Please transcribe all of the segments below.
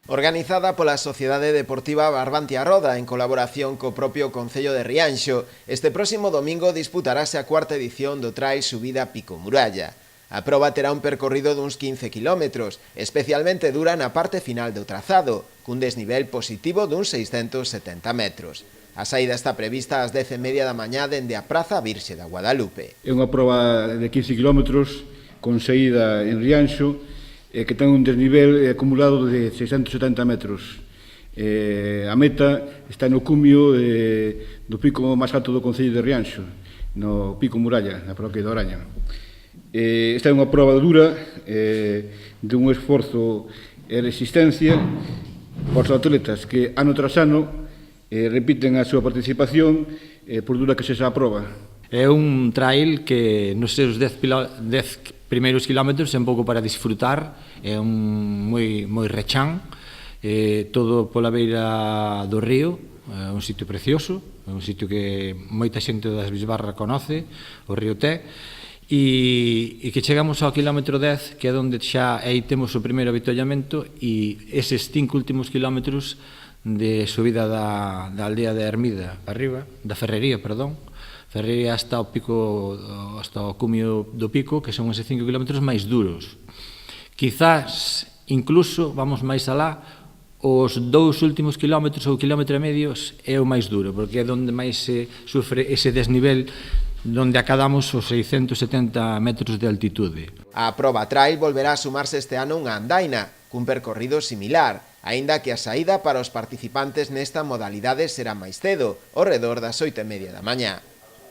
Organizada pola Sociedade Deportiva Barbantia Roda en colaboración co propio Concello de Rianxo, este próximo domingo disputarase a cuarta edición do Trail Subida Pico Muralla. A proba terá un percorrido duns 15 km, especialmente dura na parte final do trazado, cun desnivel positivo duns 670 metros. A saída está prevista ás 10:30 da mañá dende a Praza Virxe da Guadalupe. É unha proba de 15 km con saída en Rianxo, que ten un desnivel acumulado de 670 metros. A meta está no cumio do pico máis alto do Concello de Rianxo, no Pico Muralla, na parroquia de Oraña. Esta é unha proba dura, de un esforzo e resistencia para os atletas que ano tras ano repiten a súa participación por dura que sexa a proba. É un trail que nos seus 10 primeiros kilómetros é un pouco para disfrutar, é moi rechán, todo pola beira do río, é un sitio precioso, é un sitio que moita xente das Bisbarra conoce, o río Té, e que chegamos ao kilómetro 10, que é onde xa aí temos o primeiro avitollamento, e eses 5 últimos kilómetros de subida da aldea de Hermida arriba, da Ferrería, perdón, Ferrería hasta o pico, hasta o cumio do pico, que son eses 5 km máis duros. Quizás, incluso, vamos máis alá, os 2 últimos kilómetros ou kilómetro e medio é o máis duro, porque é onde máis se sufre ese desnivel, onde acadamos os 670 metros de altitude. A proba trail volverá a sumarse este ano unha andaina, cun percorrido similar, aínda que a saída para os participantes nesta modalidade será máis cedo, ao redor das 8:30 da mañá.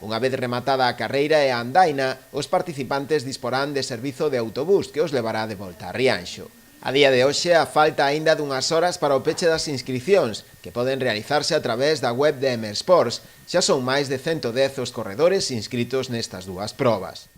Unha vez rematada a carreira e a andaina, os participantes disporán de servizo de autobús que os levará de volta a Rianxo. A día de hoxe, a falta aínda dunhas horas para o peche das inscricións, que poden realizarse a través da web de Emersports. Xa son máis de 110 os corredores inscritos nestas dúas probas.